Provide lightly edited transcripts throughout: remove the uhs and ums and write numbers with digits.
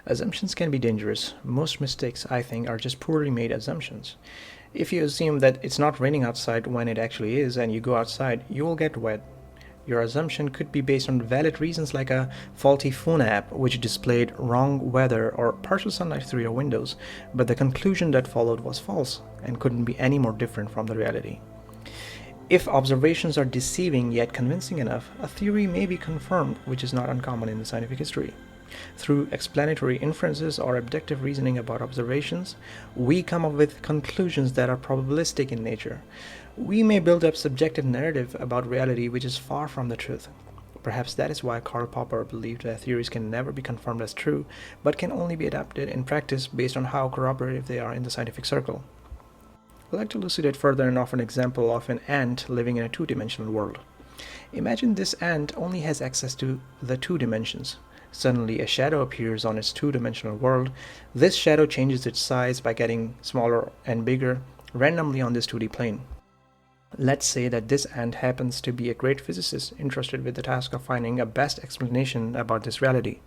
Assumptions can be dangerous. Most mistakes, I think, are just poorly made assumptions. If you assume that it's not raining outside when it actually is and you go outside, you will get wet. Your assumption could be based on valid reasons like a faulty phone app which displayed wrong weather or partial sunlight through your windows, but the conclusion that followed was false and couldn't be any more different from the reality. If observations are deceiving yet convincing enough, a theory may be confirmed, which is not uncommon in the scientific history. Through explanatory inferences or objective reasoning about observations, we come up with conclusions that are probabilistic in nature. We may build up subjective narrative about reality which is far from the truth. Perhaps that is why Karl Popper believed that theories can never be confirmed as true, but can only be adapted in practice based on how corroborative they are in the scientific circle. I'd like to elucidate further and offer an example of an ant living in a two-dimensional world. Imagine this ant only has access to the two dimensions. Suddenly, a shadow appears on its two-dimensional world. This shadow changes its size by getting smaller and bigger randomly on this 2D plane. Let's say that this ant happens to be a great physicist interested with the task of finding a best explanation about this reality.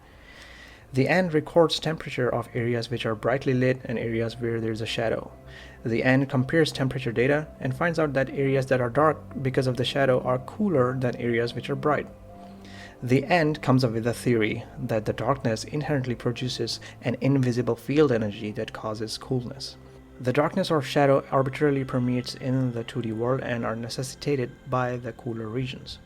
The ant records temperature of areas which are brightly lit and areas where there is a shadow. The ant compares temperature data and finds out that areas that are dark because of the shadow are cooler than areas which are bright. The ant comes up with a theory that the darkness inherently produces an invisible field energy that causes coolness. The darkness or shadow arbitrarily permeates in the 2D world and are necessitated by the cooler regions.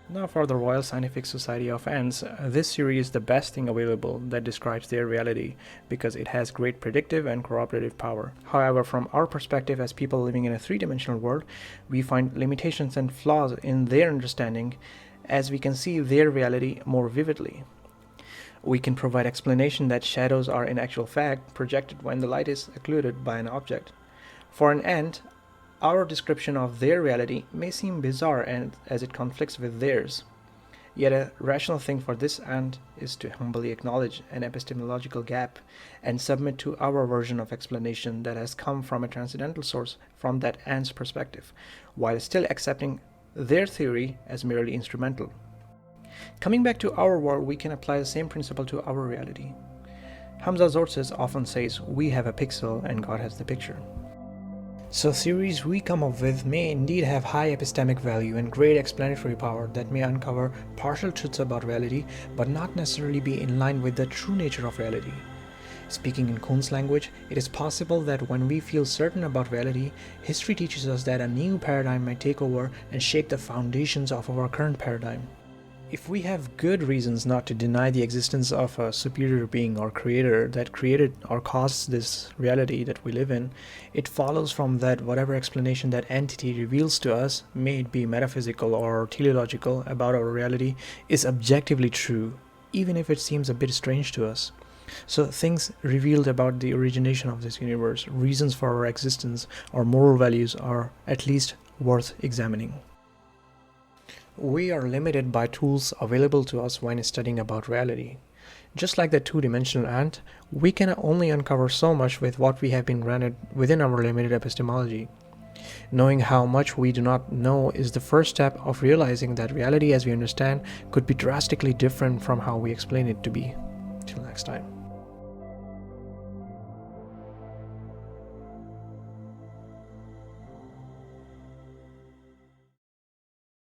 Now for the Royal Scientific Society of Ants, this theory is the best thing available that describes their reality because it has great predictive and corroborative power. However, from our perspective as people living in a three-dimensional world, we find limitations and flaws in their understanding as we can see their reality more vividly. We can provide explanation that shadows are in actual fact projected when the light is occluded by an object. For an ant, our description of their reality may seem bizarre and as it conflicts with theirs. Yet a rational thing for this ant is to humbly acknowledge an epistemological gap and submit to our version of explanation that has come from a transcendental source from that ant's perspective, while still accepting their theory as merely instrumental. Coming back to our world, we can apply the same principle to our reality. Hamza Zortzes often says, "We have a pixel and God has the picture." So theories we come up with may indeed have high epistemic value and great explanatory power that may uncover partial truths about reality, but not necessarily be in line with the true nature of reality. Speaking in Kuhn's language, it is possible that when we feel certain about reality, history teaches us that a new paradigm might take over and shake the foundations of our current paradigm. If we have good reasons not to deny the existence of a superior being or creator that created or caused this reality that we live in, it follows from that whatever explanation that entity reveals to us, may it be metaphysical or teleological about our reality, is objectively true, even if it seems a bit strange to us. So things revealed about the origination of this universe, reasons for our existence, or moral values are at least worth examining. We are limited by tools available to us when studying about reality. Just like the two-dimensional ant, we can only uncover so much with what we have been granted within our limited epistemology. Knowing how much we do not know is the first step of realizing that reality as we understand could be drastically different from how we explain it to be. Till next time.